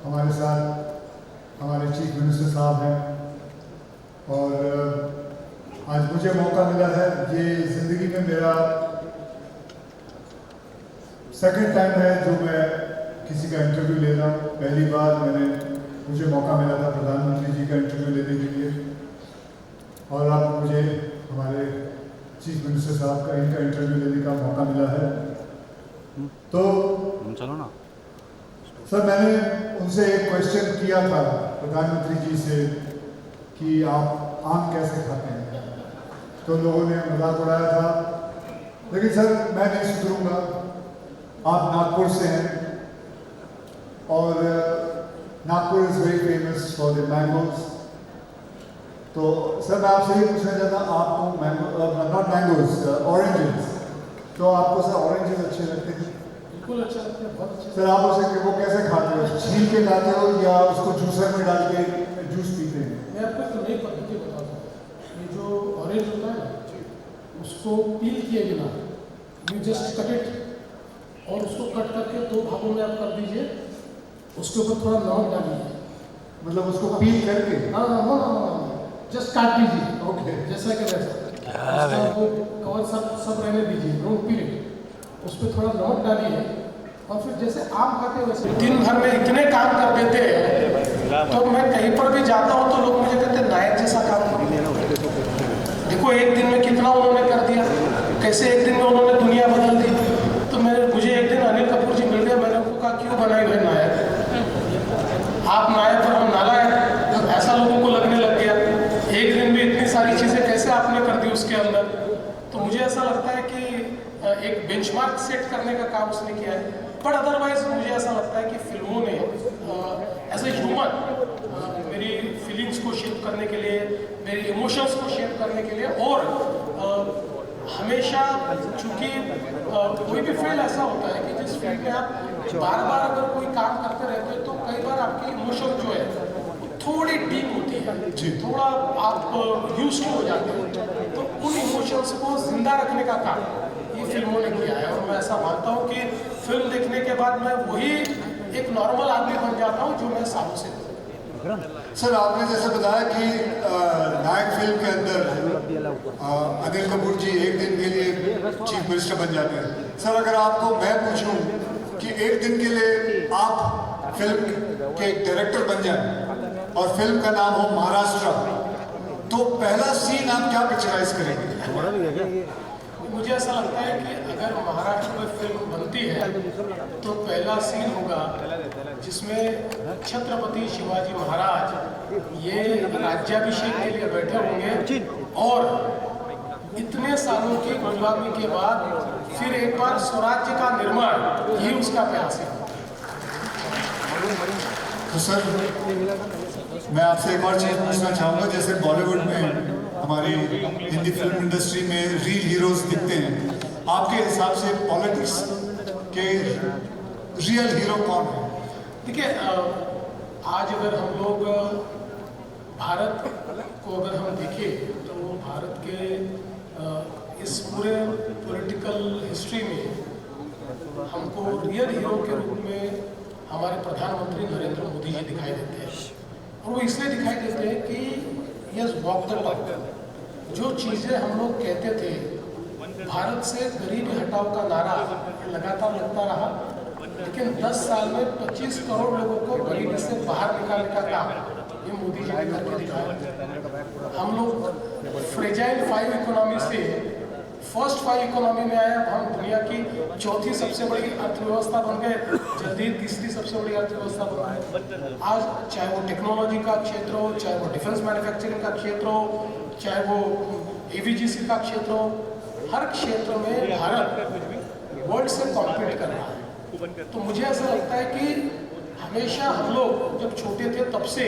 हमारे साथ हमारे चीफ मिनिस्टर साहब हैं और आज मुझे मौका मिला है, ये ज़िंदगी में मेरा सेकंड टाइम है जो मैं किसी का इंटरव्यू ले रहा हूँ। पहली बार मुझे मौका मिला था प्रधानमंत्री जी का इंटरव्यू लेने के लिए और अब मुझे हमारे चीफ मिनिस्टर साहब का इनका इंटरव्यू लेने का मौका मिला है। तो चलो ना सर, मैंने उनसे एक क्वेश्चन किया था प्रधानमंत्री जी से कि आप आम कैसे खाते हैं, तो लोगों ने मजाक उड़ाया था, लेकिन सर मैं नहीं सुधरूंगा। आप नागपुर से हैं और Nagpur is very famous for the mangoes. तो सर मैं आपसे ये पूछना चाहता हूँ, आपको नॉट मैंगोज, ऑरेंजेस, तो आपको सर ऑरेंजेस अच्छे लगते हैं? बिल्कुल अच्छा लगता है, बहुत अच्छा। सर आप उसे वो कैसे खाते हो, छील के खाते हो या उसको जूसर में डाल के जूस पीते हैं? मैं आपको एक नई पद्धति बताता हूँ। ये जो ऑरेंज होता है ना, उसको पील किए बिना यू जस्ट कट इट और उसको कट करके 2 भागों में आप कर दीजिए, उसके ऊपर थोड़ा नमक डालिए। मतलब उसको पील करके? हाँ हाँ हाँ हाँ, जस्ट काट दीजिए। ओके, जैसा कि वैसा वो कवर सब रहने दीजिए, डोंट पील इट। उस पर थोड़ा नमक डालिए और फिर जैसे आम खाते हैं वैसे। दिन भर में इतने काम कर देते हैं, तो मैं कहीं पर भी जाता हूँ तो लोग मुझे कहते हैं नायक जैसा काम कर। देखो एक दिन में कितना उन्होंने कर दिया, कैसे एक दिन में उन्होंने दुनिया बदल दी। तो मुझे एक दिन अनिल कपूर जी मिल गए, मैंने उनको कहा क्यों बनाई हुए नायक, आप नायक और हम नालायक, तो ऐसा लोगों को लगने लग गया। एक दिन में इतनी सारी चीज़ें कैसे आपने कर दी उसके अंदर। तो मुझे ऐसा लगता है कि एक बेंचमार्क सेट करने का काम उसने किया है। बट अदरवाइज मुझे ऐसा लगता है कि फिल्मों ने एज ए ह्यूमन मेरी फीलिंग्स को शेप करने के लिए, मेरी इमोशंस को शेप करने के लिए, और हमेशा चूँकि कोई भी फील्ड ऐसा होता है कि जिस फील्ड में आप बार बार अगर कोई काम करते रहते हो तो कई बार आपकी इमोशन जो है थोड़ी डीप होती है, थोड़ा आप यूज्ड हो जाते हो, तो उन इमोशंस को जिंदा रखने का काम ये फिल्मों ने किया है। और मैं ऐसा मानता हूँ कि फिल्म देखने के बाद मैं वही एक नॉर्मल आदमी बन जाता हूँ जो मैं सालों से हूँ। सर आपने जैसे बताया कि नायक फिल्म के अंदर अनिल कपूर जी एक दिन के लिए चीफ मिनिस्टर बन जाते हैं। सर अगर आपको मैं पूछूं कि एक दिन के लिए आप फिल्म के डायरेक्टर बन जाएं और फिल्म का नाम हो महाराष्ट्र, तो पहला सीन आप क्या पिक्चराइज करेंगे? मुझे ऐसा लगता है कि अगर महाराष्ट्र में फिल्म बनती है तो पहला सीन होगा जिसमें छत्रपति शिवाजी महाराज ये राज्याभिषेक के लिए बैठे होंगे और इतने सालों की गुलामी के बाद फिर एक बार स्वराज्य का निर्माण, ये उसका प्रयास है। तो सर मैं आपसे एक और चीज़ पूछना चाहूँगा, जैसे बॉलीवुड में हमारी हिंदी फिल्म इंडस्ट्री में रियल हीरोज दिखते हैं, आपके हिसाब से पॉलिटिक्स के रियल हीरो कौन है? देखिए आज अगर हम लोग भारत को अगर हम देखें तो भारत के इस पूरे पॉलिटिकल हिस्ट्री में हमको रियल हीरो के रूप में हमारे प्रधानमंत्री नरेंद्र मोदी जी दिखाई देते हैं। और वो इसलिए दिखाई देते हैं कि यस वॉक द टॉक। जो चीज़ें हम लोग कहते थे, भारत से गरीबी हटाओ का नारा लगातार लगता रहा, लेकिन 10 साल में 25 करोड़ लोगों को गरीबी से बाहर निकालने का काम ये मोदी जी ने करके दिखाया। हम लोग फ्रेजाइल 5 इकोनॉमी से फर्स्ट 5 इकोनॉमी में आए, हम दुनिया की 4थी सबसे बड़ी अर्थव्यवस्था बन गए, जल्दी 3री सबसे बड़ी अर्थव्यवस्था बन गए। आज चाहे वो टेक्नोलॉजी का क्षेत्र हो, चाहे वो डिफेंस मैन्युफैक्चरिंग का क्षेत्र हो, चाहे वो एवीजीसी का क्षेत्र हो, हर क्षेत्र में भारत वर्ल्ड से कॉम्पीट कर रहा है। तो मुझे ऐसा लगता है कि हमेशा हम लोग जब छोटे थे तब से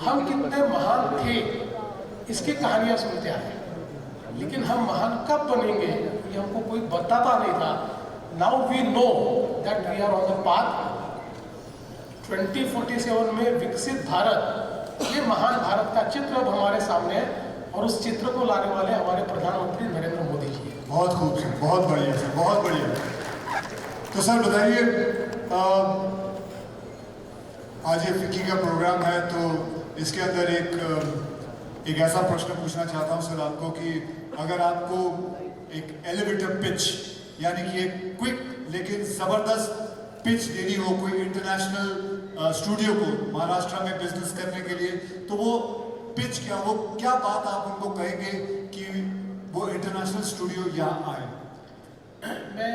हम कितने महान थे इसकी कहानियां सुनते आए, लेकिन हम महान कब बनेंगे ये हमको कोई बताता नहीं था। Now we know that we are on the path. 2047 में विकसित भारत, ये महान भारत का चित्र अब हमारे सामने है और उस चित्र को लाने वाले हमारे प्रधानमंत्री नरेंद्र मोदी जी हैं। बहुत खूब सर, बहुत बढ़िया सर, बहुत बढ़िया। तो सर बताइए, आज ये फिक्की का प्रोग्राम है तो इसके अंदर एक ऐसा प्रश्न पूछना चाहता हूँ सर आपको कि अगर आपको एक एलिवेटर पिच यानी कि एक क्विक लेकिन ज़बरदस्त पिच देनी हो कोई इंटरनेशनल स्टूडियो को महाराष्ट्र में बिजनेस करने के लिए, तो वो पिच क्या, वो क्या बात आप उनको कहेंगे कि वो इंटरनेशनल स्टूडियो यहाँ आए? मैं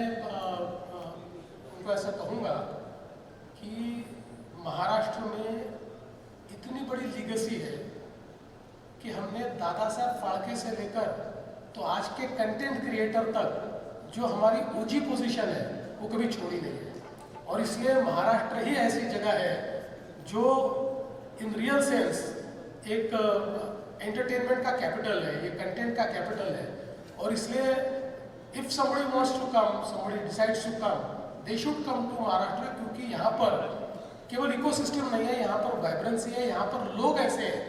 उनको ऐसा कहूँगा कि महाराष्ट्र में इतनी बड़ी लीगेसी है कि हमने दादा साहब फाल्के से लेकर तो आज के कंटेंट क्रिएटर तक जो हमारी ऊंची पोजीशन है वो कभी छोड़ी नहीं है। और इसलिए महाराष्ट्र ही ऐसी जगह है जो इन रियल सेंस एक एंटरटेनमेंट का कैपिटल है, ये कंटेंट का कैपिटल है। और इसलिए if somebody wants to come, somebody decides to come, they should come to Maharashtra, क्योंकि यहाँ पर केवल इकोसिस्टम नहीं है, यहाँ पर वाइब्रेंसी है, यहाँ पर लोग ऐसे हैं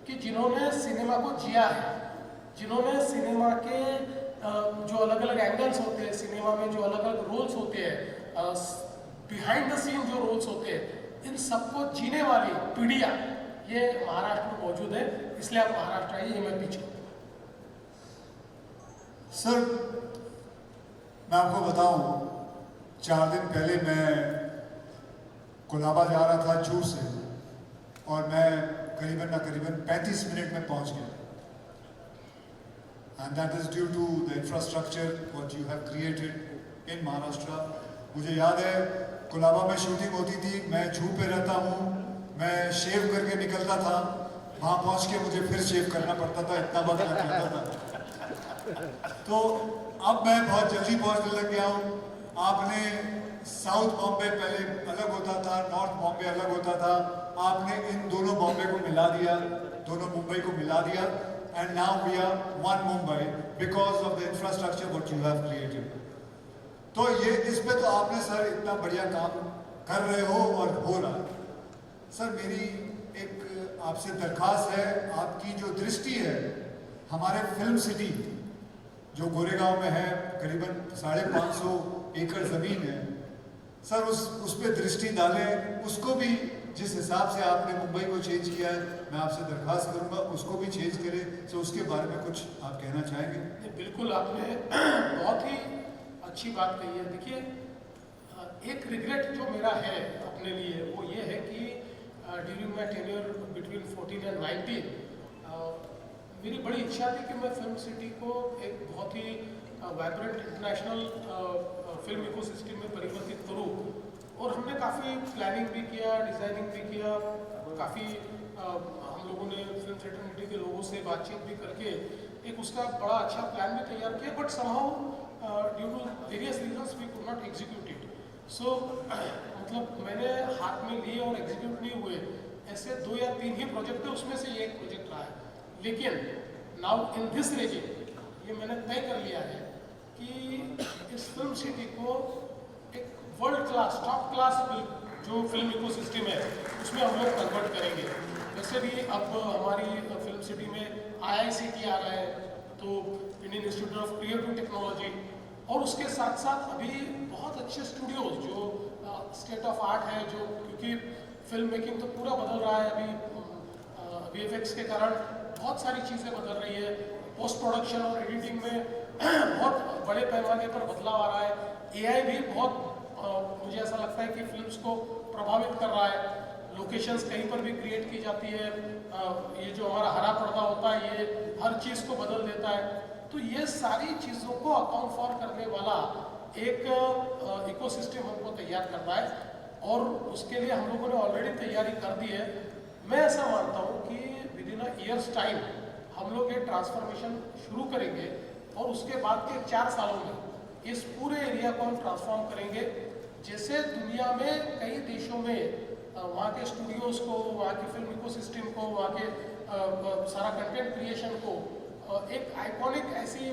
कि जिन्होंने सिनेमा को जिया है, जिन्होंने सिनेमा के जो अलग अलग एंगल्स होते हैं, सिनेमा में जो अलग अलग रोल्स होते हैं, बिहाइंड द सीन जो रोल्स होते हैं, इन सबको जीने वाली पीढ़ियाँ ये महाराष्ट्र में मौजूद है। इसलिए आप महाराष्ट्र आइए, ये मैं पीछे। सर मैं आपको बताऊं, 4 दिन पहले मैं कोलाबा जा रहा था जूर से और मैं करीबन 35 मिनट में पहुंच गया। And that is due to the infrastructure what you have created in Maharashtra. मुझे याद है कोलाबा में शूटिंग होती थी, मैं जू पे रहता हूँ, मैं शेव करके निकलता था, वहाँ पहुँच के मुझे फिर शेव करना पड़ता था, इतना वक्त लग जाता था। तो अब मैं बहुत जल्दी पहुँचने लग गया हूँ। आपने साउथ बॉम्बे पहले अलग होता था, नॉर्थ बॉम्बे अलग होता था, आपने इन दोनों बॉम्बे को मिला दिया, दोनों मुंबई को मिला दिया, and now we are one Mumbai because of the infrastructure what you have created. तो ये इस पे तो आपने सर इतना बढ़िया काम कर रहे हो और हो रहा है। सर मेरी एक आपसे दरख्वास्त है, आपकी जो दृष्टि है हमारे फिल्म सिटी जो गोरेगांव में है, करीबन 550 एकड़ ज़मीन है, सर उस पे दृष्टि डालें, उसको भी जिस हिसाब से आपने मुंबई को चेंज किया है, मैं आपसे दरख्वास्त करूंगा उसको भी चेंज करें। तो उसके बारे में कुछ आप कहना चाहेंगे? बिल्कुल, आपने बहुत ही अच्छी बात कही है। देखिए, एक रिग्रेट जो मेरा है अपने लिए वो ये है कि during my tenure between 14 and 19 मेरी बड़ी इच्छा थी कि मैं फिल्म सिटी को एक बहुत ही वाइब्रेंट इंटरनेशनल फिल्म इकोसिस्टम में परिवर्तित करूं। और हमने काफ़ी प्लानिंग भी किया, डिज़ाइनिंग भी किया, काफ़ी हम लोगों ने फिल्म फ्रेटर्निटी के लोगों से बातचीत भी करके एक उसका बड़ा अच्छा प्लान भी तैयार किया। But somehow due to various reasons we could not execute it. So मतलब मैंने हाथ में लिए और एग्जीक्यूट नहीं हुए ऐसे 2 या 3 ही प्रोजेक्ट थे, उसमें से ये एक प्रोजेक्ट रहा है। लेकिन नाउ इन दिस रीजन ये मैंने तय कर लिया है कि इस फिल्म सिटी को एक वर्ल्ड क्लास, टॉप क्लास जो फिल्म इकोसिस्टम है उसमें हम लोग कन्वर्ट करेंगे। वैसे भी अब हमारी फिल्म सिटी में IICT आ रहा है, तो Indian institute of creative technology, और उसके साथ साथ अभी बहुत अच्छे स्टूडियोज जो स्टेट ऑफ आर्ट है, जो क्योंकि फिल्म मेकिंग तो पूरा बदल रहा है अभी VFX के कारण बहुत सारी चीज़ें बदल रही है, पोस्ट प्रोडक्शन और एडिटिंग में बहुत बड़े पैमाने पर बदलाव आ रहा है। AI भी बहुत मुझे ऐसा लगता है कि फिल्म्स को प्रभावित कर रहा है। लोकेशंस कहीं पर भी क्रिएट की जाती है, ये जो हमारा हरा पर्दा होता है ये हर चीज़ को बदल देता है। तो ये सारी चीज़ों को अकाउंट फॉर करने वाला एक इकोसिस्टम हमको तैयार करना है, और उसके लिए हम लोगों ने ऑलरेडी तैयारी कर दी है। मैं ऐसा मानता हूँ कि विदिन अ ईयर्स टाइम हम लोग ये ट्रांसफॉर्मेशन शुरू करेंगे, और उसके बाद के 4 सालों में इस पूरे एरिया को हम ट्रांसफॉर्म करेंगे। जैसे दुनिया में कई देशों में वहाँ के स्टूडियोज़ को, वहाँ की फिल्म इकोसिस्टम को, वहाँ के सारा कंटेंट क्रिएशन को एक आइकॉनिक ऐसी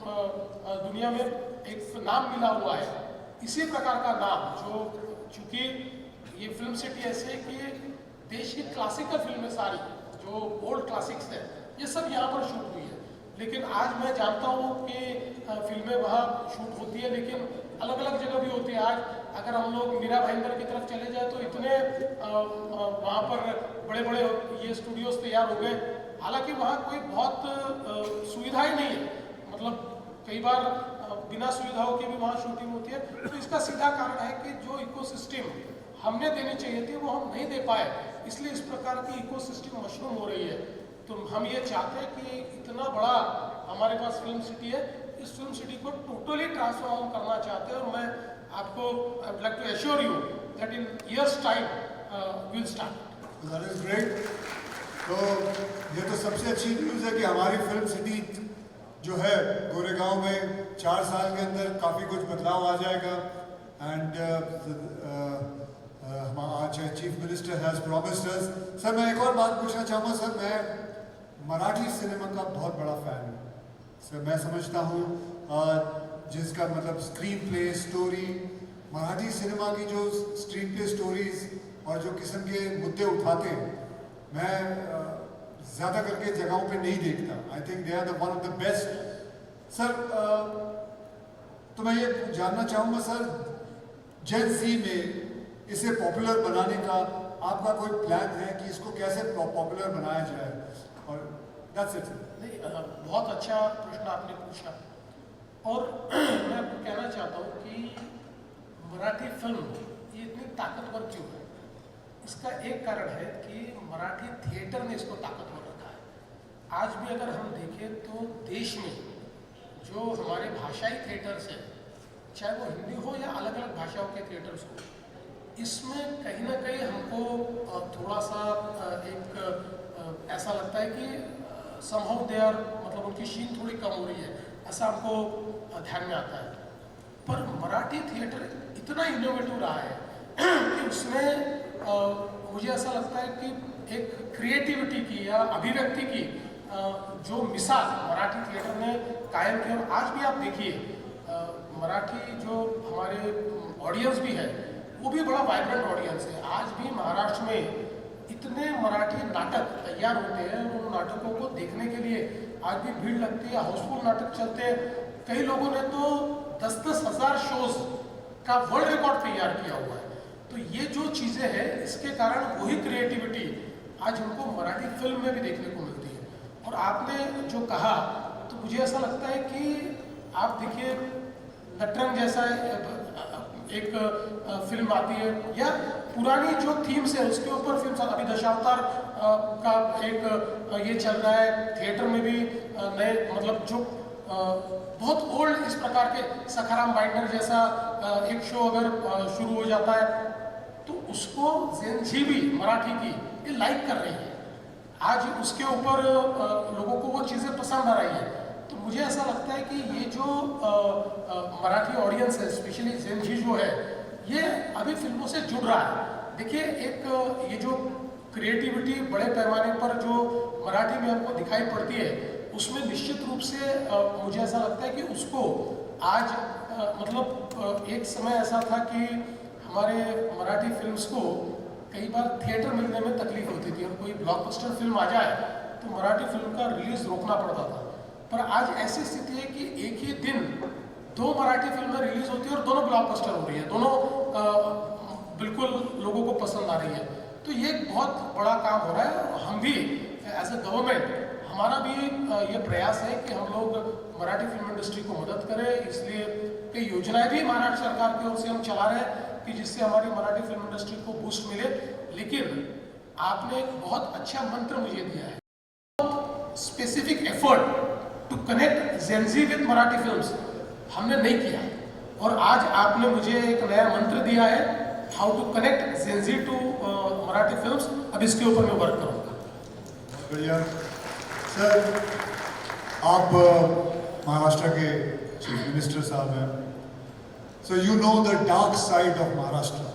दुनिया में एक नाम मिला हुआ है। इसी प्रकार का नाम जो, चूँकि ये फिल्म सिटी ऐसे है कि देश की क्लासिकल फिल्में सारी जो ओल्ड क्लासिक्स हैं ये सब यहाँ पर शूट हुई है। लेकिन आज मैं जानता हूँ कि फिल्में वहाँ शूट होती है, लेकिन अलग अलग जगह भी होती है। आज अगर हम लोग मीरा भाईंदर की तरफ चले जाए तो इतने वहाँ पर बड़े बड़े ये स्टूडियोज तैयार हो गए, हालांकि वहाँ कोई बहुत सुविधाएं नहीं है, मतलब कई बार बिना सुविधाओं के भी वहाँ शूटिंग होती है। तो इसका सीधा कारण है कि जो इकोसिस्टम हमने देनी चाहिए थी वो हम नहीं दे पाए, इसलिए इस प्रकार की इकोसिस्टम मशरूम हो रही है। तो हम ये चाहते हैं कि इतना बड़ा हमारे पास फिल्म सिटी है, इस फिल्म सिटी को टोटली ट्रांसफॉर्म करना चाहते हैं, और मैं आपको I would like to assure you that in years time will start. That is great. तो ये तो सबसे अच्छी न्यूज़ है कि हमारी फिल्म सिटी जो है गोरेगांव में 4 साल के अंदर काफ़ी कुछ बदलाव आ जाएगा। एंड आज chief minister has promised us. Sir मैं एक और बात पूछना चाहूँगा सर, मैं मराठी सिनेमा का बहुत बड़ा फ़ैन हूँ सर। मैं समझता हूँ जिसका मतलब screen play story, Marathi cinema की जो स्क्रीन प्ले स्टोरीज और जो किस्म के मुद्दे उठाते हैं, मैं ज़्यादा करके जगहों पे नहीं देखता। I think they are the one of the best. Sir तो मैं ये जानना चाहूँगा सर, जेन ज़ी में इसे पॉपुलर बनाने का आपका कोई प्लान है कि इसको कैसे पॉपुलर बनाया जाए? और दैट्स इट। नहीं, बहुत अच्छा प्रश्न आपने पूछा, और मैं आपको कहना चाहता हूँ कि मराठी फिल्म ये इतनी ताकतवर क्यों है। इसका एक कारण है कि मराठी थिएटर ने इसको ताकतवर रखा है। आज भी अगर हम देखें तो देश में जो हमारे भाषाई थिएटर्स हैं, चाहे वो हिंदी हो या अलग अलग भाषाओं के थिएटर्स हो, इसमें कहीं ना कहीं हमको थोड़ा सा एक ऐसा लगता है कि समहाउ दे आर, मतलब उनकी शीन थोड़ी कम हो रही है, ऐसा हमको ध्यान में आता है। पर मराठी थिएटर इतना इनोवेटिव रहा है कि उसमें मुझे ऐसा लगता है कि एक क्रिएटिविटी की या अभिव्यक्ति की जो मिसाल मराठी थिएटर ने कायम की, और आज भी आप देखिए मराठी जो हमारे ऑडियंस भी है वो भी बड़ा वाइब्रेंट ऑडियंस है। आज भी महाराष्ट्र में इतने मराठी नाटक तैयार होते हैं, उन नाटकों को देखने के लिए आज भी भीड़ लगती है, हाउसफुल नाटक चलते हैं। कई लोगों ने तो 10-10 हज़ार शोज का वर्ल्ड रिकॉर्ड तैयार किया हुआ है। तो ये जो चीज़ें हैं, इसके कारण वही क्रिएटिविटी आज हमको मराठी फिल्म में भी देखने को मिलती है। और आपने जो कहा तो मुझे ऐसा लगता है कि आप देखिए नटरंग जैसा एक फिल्म आती है, या पुरानी जो थीम्स है उसके ऊपर फिल्म, अभी दशावतार का एक ये चल रहा है थिएटर में भी नए, मतलब जो बहुत ओल्ड इस प्रकार के सखाराम बाइंडर जैसा एक शो अगर शुरू हो जाता है तो उसको जेन ज़ी भी मराठी की ये लाइक कर रही है। आज उसके ऊपर लोगों को वो चीज़ें पसंद आ रही है। तो मुझे ऐसा लगता है कि ये जो मराठी ऑडियंस है, स्पेशली जेन ज़ी जो है, ये अभी फिल्मों से जुड़ रहा है। देखिए एक ये जो क्रिएटिविटी बड़े पैमाने पर जो मराठी में हमको दिखाई पड़ती है, उसमें निश्चित रूप से मुझे ऐसा लगता है कि उसको आज मतलब एक समय ऐसा था कि हमारे मराठी फिल्म्स को कई बार थिएटर मिलने में तकलीफ होती थी, और कोई ब्लॉकबस्टर फिल्म आ जाए तो मराठी फिल्म का रिलीज रोकना पड़ता था। पर आज ऐसी स्थिति है कि एक ही दिन 2 मराठी फिल्में रिलीज होती है और दोनों ब्लॉकबस्टर हो रही है, दोनों बिल्कुल लोगों को पसंद आ रही है। तो ये एक बहुत बड़ा काम हो रहा है, और हम भी एज ए गवर्नमेंट हमारा भी ये प्रयास है कि हम लोग मराठी फिल्म इंडस्ट्री को मदद करें। इसलिए कई योजनाएं भी महाराष्ट्र सरकार की ओर से हम चला रहे हैं कि जिससे हमारी मराठी फिल्म इंडस्ट्री को बूस्ट मिले। लेकिन आपने एक बहुत अच्छा मंत्र मुझे दिया है, specific effort to connect Gen Z with Marathi films हमने नहीं किया, और आज आपने मुझे एक नया मंत्र दिया है, how to connect Gen Z to Marathi films. अब इसके ऊपर मैं वर्क करूँगा। बढ़िया सर, आप महाराष्ट्र के चीफ मिनिस्टर साहब हैं, so you know the dark side of Maharashtra.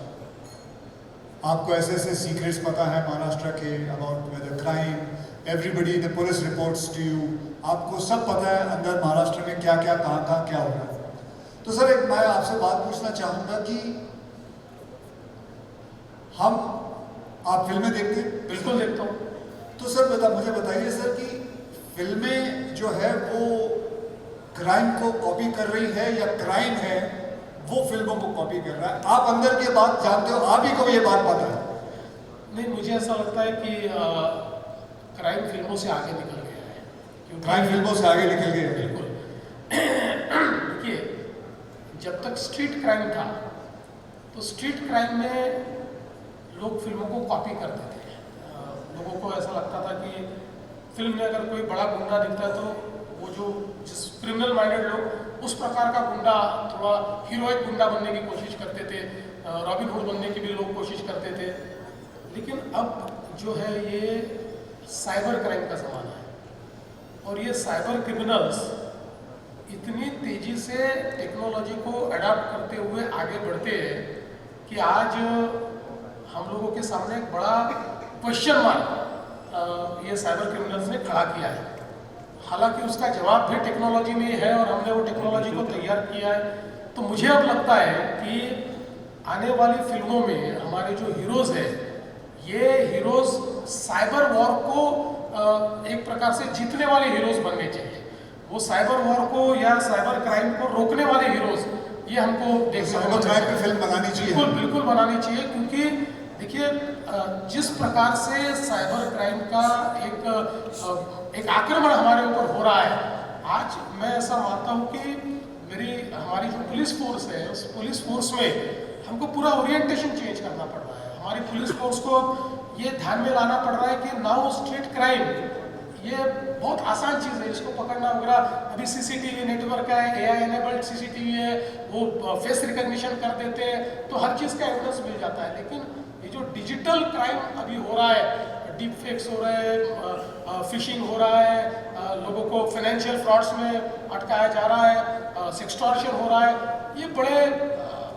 आपको ऐसे ऐसे सीक्रेट्स पता है महाराष्ट्र के, about weather crime, everybody, the police reports to you, आपको सब पता है अंदर महाराष्ट्र में क्या क्या कहाँ क्या हो रहा है। तो सर एक मैं आपसे बात पूछना चाहूँगा कि आप फिल्में देखते हैं? बिल्कुल देखता हूँ। तो सर मुझे बताइए सर कि फिल्में जो है वो क्राइम को कॉपी कर रही है या क्राइम है वो फिल्मों को कॉपी कर रहा है। आप अंदर की बात जानते हो, आप ही को ये बात पता है। नहीं, मुझे ऐसा लगता है कि क्राइम फिल्मों से आगे निकल गया है, क्योंकि क्राइम फिल्मों से आगे निकल गए। बिल्कुल। देखिए, जब तक स्ट्रीट क्राइम था तो स्ट्रीट क्राइम में लोग फिल्मों को कॉपी करते थे। लोगों को ऐसा लगता था कि फिल्म में अगर कोई बड़ा गुंडा दिखता है तो वो जो जिस क्रिमिनल माइंडेड लोग उस प्रकार का गुंडा, थोड़ा हीरोइक गुंडा बनने की कोशिश करते थे, रॉबिन हुड बनने की भी लोग कोशिश करते थे। लेकिन अब जो है ये साइबर क्राइम का ज़माना है और ये साइबर क्रिमिनल्स इतनी तेज़ी से टेक्नोलॉजी को अडाप्ट करते हुए आगे बढ़ते हैं कि आज हम लोगों के सामने एक बड़ा क्वेश्चन मार्क ये साइबर क्रिमिनल्स ने खड़ा किया है। हालांकि उसका जवाब भी टेक्नोलॉजी में है और हमने वो टेक्नोलॉजी को तैयार किया है। तो मुझे अब लगता है कि आने वाली फिल्मों में हमारे जो हीरोज़ हैं, ये हीरोज़ साइबर वॉर को एक प्रकार से जीतने वाले हीरोज़ बनने चाहिए। वो साइबर वॉर को या साइबर क्राइम को रोकने वाले हीरोज़, ये हमको देखने को साइबर फिल्म बनानी चाहिए। बिल्कुल बिल्कुल बनानी चाहिए, क्योंकि देखिए जिस प्रकार से साइबर क्राइम का एक आक्रमण हमारे ऊपर हो रहा है, आज मैं ऐसा मानता हूँ कि हमारी जो पुलिस फोर्स है, उस पुलिस फोर्स में हमको पूरा ओरिएंटेशन चेंज करना पड़ रहा है। हमारी पुलिस फोर्स को ये ध्यान में लाना पड़ रहा है कि नाउ स्ट्रीट क्राइम ये बहुत आसान चीज़ है, इसको पकड़ना वगैरह। अभी सीसीटीवी नेटवर्क है, एआई एनेबल्ड सीसीटीवी है, वो फेस रिकॉग्निशन कर देते हैं, तो हर चीज़ का एविडेंस मिल जाता है। लेकिन ये जो डिजिटल क्राइम अभी हो रहा है, डीप फेक्स हो रहे हैं, फिशिंग हो रहा है, लोगों को फाइनेंशियल फ्रॉड्स में अटकाया जा रहा है, सेक्सटॉर्शन हो रहा है, ये बड़े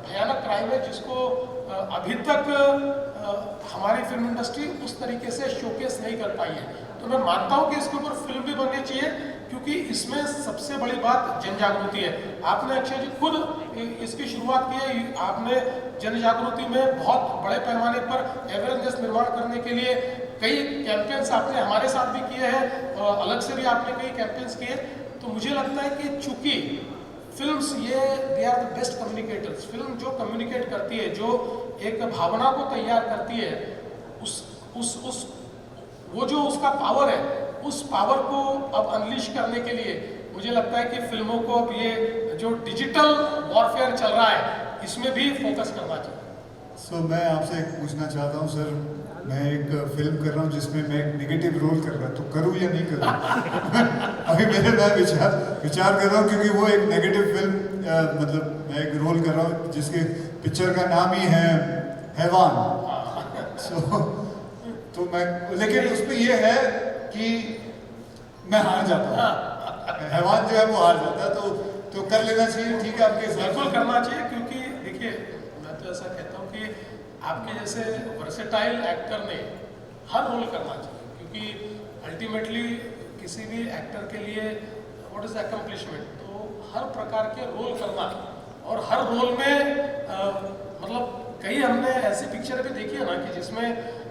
भयानक क्राइम है जिसको अभी तक हमारी फिल्म इंडस्ट्री उस तरीके से शोकेस नहीं कर पाई है। तो मैं मानता हूँ कि इसके ऊपर फिल्म भी बननी चाहिए, क्योंकि इसमें सबसे बड़ी बात जन जागृति है। आपने अक्षय जी खुद इसकी शुरुआत की है, आपने जन जागृति में बहुत बड़े पैमाने पर अवेयरनेस निर्माण करने के लिए कई कैंपेन्स आपने हमारे साथ भी किए हैं, अलग से भी आपने कई कैंपेन्स किए। तो मुझे लगता है कि चूंकि फिल्म्स ये they are the best communicators. Film जो कम्युनिकेट करती है, जो एक भावना को तैयार करती है, वो जो उसका पावर है, उस पावर को अब अनलीश करने के लिए मुझे लगता है कि फिल्मों को अब ये जो डिजिटल वॉरफेयर चल रहा है, इसमें भी फोकस करना चाहिए। मैं आपसे एक पूछना चाहता हूँ सर, मैं एक फिल्म कर रहा हूँ जिसमें मैं एक नेगेटिव रोल कर रहा हूँ, तो करूँ या नहीं करूँ? अभी मैं विचार कर रहा हूँ, क्योंकि वो एक नेगेटिव फिल्म, मतलब मैं एक रोल कर रहा हूँ जिसके पिक्चर का नाम ही है हैवान। तो मैं, लेकिन उसमें ये है कि मैं हार जाता हूँ, हैवान जो है वो हार जाता है। तो कर लेना चाहिए, ठीक है आपके हिसाब? बिल्कुल करना चाहिए, क्योंकि देखिए मैं तो ऐसा कहता हूँ कि आपके जैसे वर्सेटाइल एक्टर ने हर रोल करना चाहिए, क्योंकि अल्टीमेटली किसी भी एक्टर के लिए व्हाट इज अकम्पलिशमेंट, तो हर प्रकार के रोल करना, और हर रोल में मतलब कई हमने ऐसी पिक्चर भी देखी है ना कि जिसमें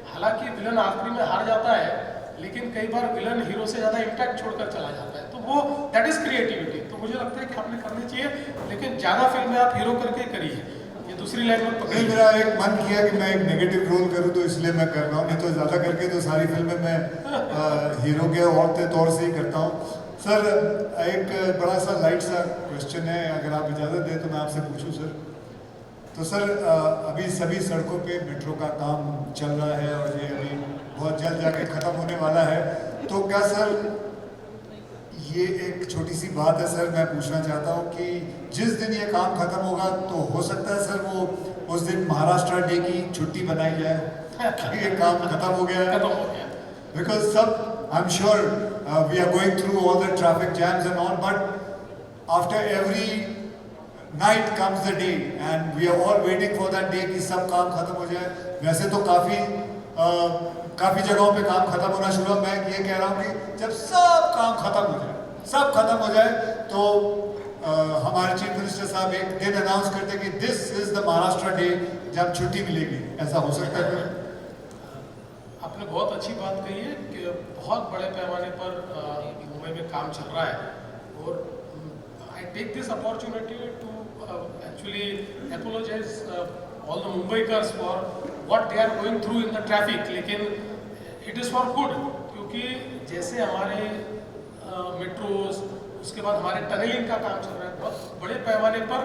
हालांकि विलन आखिरी में हार जाता है, लेकिन कई बार विलन हीरो से ज़्यादा इम्पैक्ट छोड़कर चला जाता है, तो वो दैट इज़ क्रिएटिविटी। तो मुझे लगता है कि आपने करनी चाहिए, लेकिन ज़्यादा फिल्में आप हीरो करके करिए, ये दूसरी लाइन में पकड़िए। मेरा एक मन किया कि मैं एक नेगेटिव रोल करूं, तो इसलिए मैं कर रहा हूं, नहीं तो ज़्यादा करके तो सारी फिल्में मैं हीरो के औरते तौर से ही करता हूं। सर एक बड़ा सा लाइट सा क्वेश्चन है, अगर आप इजाज़त दें तो मैं आपसे पूछूं सर। तो सर अभी सभी सड़कों पे मेट्रो का काम चल रहा है और ये अभी बहुत जल्द जाके ख़त्म होने वाला है, तो क्या सर ये एक छोटी सी बात है सर, मैं पूछना चाहता हूँ कि जिस दिन ये काम खत्म होगा तो हो सकता है सर वो उस दिन महाराष्ट्र डे की छुट्टी बनाई जाए कि ये काम खत्म हो गया है। बिकॉज सब I am sure we are going through all the traffic jams and all, but after every night comes the day and we are all waiting for that day कि सब काम खत्म हो जाए। वैसे तो काफ़ी जगहों पे काम खत्म होना शुरू, मैं ये कह रहा हूँ कि जब सब काम खत्म हो जाए, सब खत्म हो जाए, तो हमारे चीफ मिनिस्टर साहब एक दिन अनाउंस करते कि this is the Maharashtra day, जब छुट्टी मिलेगी। ऐसा हो सकता है? आपने बहुत अच्छी बात कही है कि बहुत बड़े पैमाने पर मुंबई में काम चल रहा है, और I take this opportunity to actually apologize all the Mumbaikars for what they are going through in the traffic, लेकिन it is for good, क्योंकि जैसे हमारे मेट्रोज, उसके बाद हमारे टनलिंग का काम चल रहा है, बहुत बड़े पैमाने पर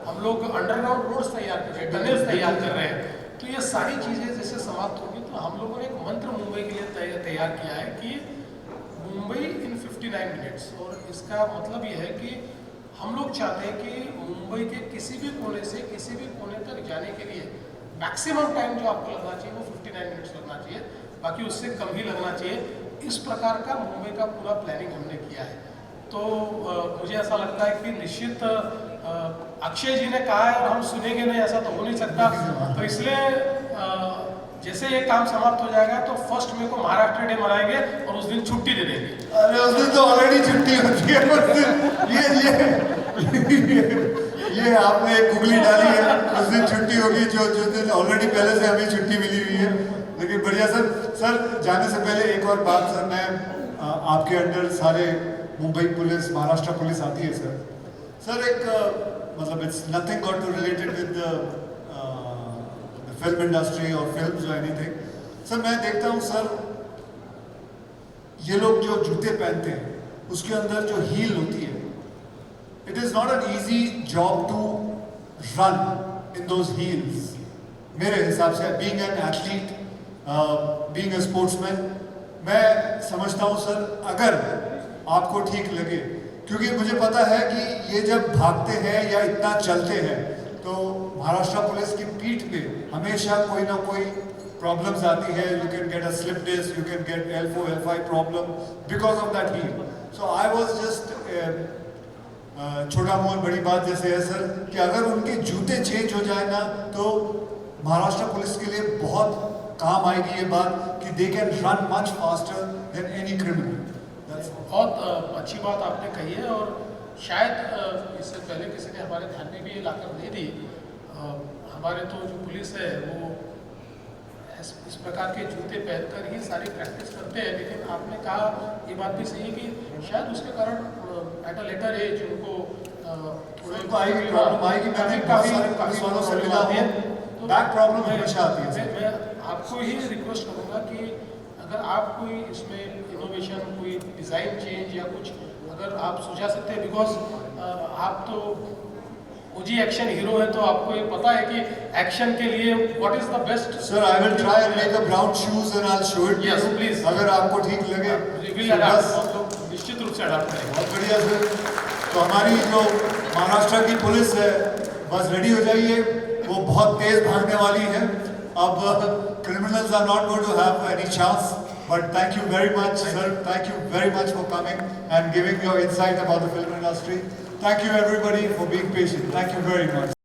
हम लोग अंडरग्राउंड रोड्स तैयार कर रहे हैं, टनल्स तैयार कर रहे हैं। तो ये सारी चीज़ें जैसे समाप्त होगी तो हम लोगों ने एक मंत्र मुंबई के लिए तैयार किया है कि मुंबई इन 59 मिनट्स, और इसका मतलब ये है कि हम लोग चाहते हैं कि मुंबई के किसी भी कोने से किसी भी कोने तक जाने के लिए मैक्सिमम टाइम जो आपको लगना चाहिए वो 59 मिनट्स लगना चाहिए, बाकी उससे कम ही लगना चाहिए। इस प्रकार का मुंबई का पूरा प्लानिंग हमने किया है। तो मुझे ऐसा लगता है कि निश्चित अक्षय जी ने कहा है और हम सुनेंगे नहीं, ऐसा तो हो नहीं सकता। तो इसलिए जैसे ये काम समाप्त हो जाएगा तो 1 मई को महाराष्ट्र डे मनाएंगे और उस दिन छुट्टी दे देंगे। अरे उस दिन तो ऑलरेडी छुट्टी होती है उस दिन। ये आपने एक गुगली डाली है, उस दिन छुट्टी होगी जो दिन ऑलरेडी पहले से हमें छुट्टी मिली हुई है। लेकिन बढ़िया सर जाने से पहले एक और बात सर, मैं आपके अंडर सारे मुंबई पुलिस, महाराष्ट्र पुलिस आती है सर एक मतलब it's nothing got to related with film industry और फिल्म्स और एनीथिंग। सर मैं देखता हूँ सर, ये लोग जो जूते पहनते हैं उसके अंदर जो हील होती है, it is not an easy job to run in those heels. मेरे हिसाब से being an athlete, being a sportsman, मैं समझता हूँ सर अगर आपको ठीक लगे, क्योंकि मुझे पता है कि ये जब भागते हैं या इतना चलते हैं तो महाराष्ट्र पुलिस की पीठ पे हमेशा कोई ना कोई प्रॉब्लम्स आती है। You can get a slip disc, you can get L4 L5 problem because of that heel. So I was just छोटा मोल बड़ी बात जैसे है सर कि अगर उनके जूते चेंज हो जाए ना तो महाराष्ट्र पुलिस के लिए बहुत काम आएगी ये बात कि they can run much faster than any criminal. बहुत अच्छी बात आपने कही है, और शायद इससे पहले किसी ने हमारे ध्यान में भी ये लाकर नहीं दी। हमारे तो जो पुलिस है वो इस प्रकार के जूते पहनकर ही सारी प्रैक्टिस करते हैं, लेकिन आपने कहा ये बात भी सही है कि शायद उसके कारण एट अ लेटर एज उनको बैक प्रॉब्लम हमेशा आती है। मैं आपको ही रिक्वेस्ट करूँगा कि अगर आप कोई इसमें इनोवेशन, कोई डिज़ाइन चेंज या कुछ अगर आप सुझा सकते हैं, बिकॉज आप तो ओजी एक्शन हीरो है, तो आपको ये पता है कि एक्शन के लिए what is the best. Sir I will try and make a brown shoes and I will show it. Yes please, अगर आपको ठीक लगे निश्चित रूप से अडाप्ट करेंगे। बहुत बढ़िया सर। तो हमारी जो महाराष्ट्र की पुलिस है बस रेडी हो जाइए, वो बहुत तेज भागने वाली है। अब criminals are not going to have any chance, but thank you very much sir, thank you very much for coming and giving your insight about the film industry. Thank you everybody for being patient. Thank you very much.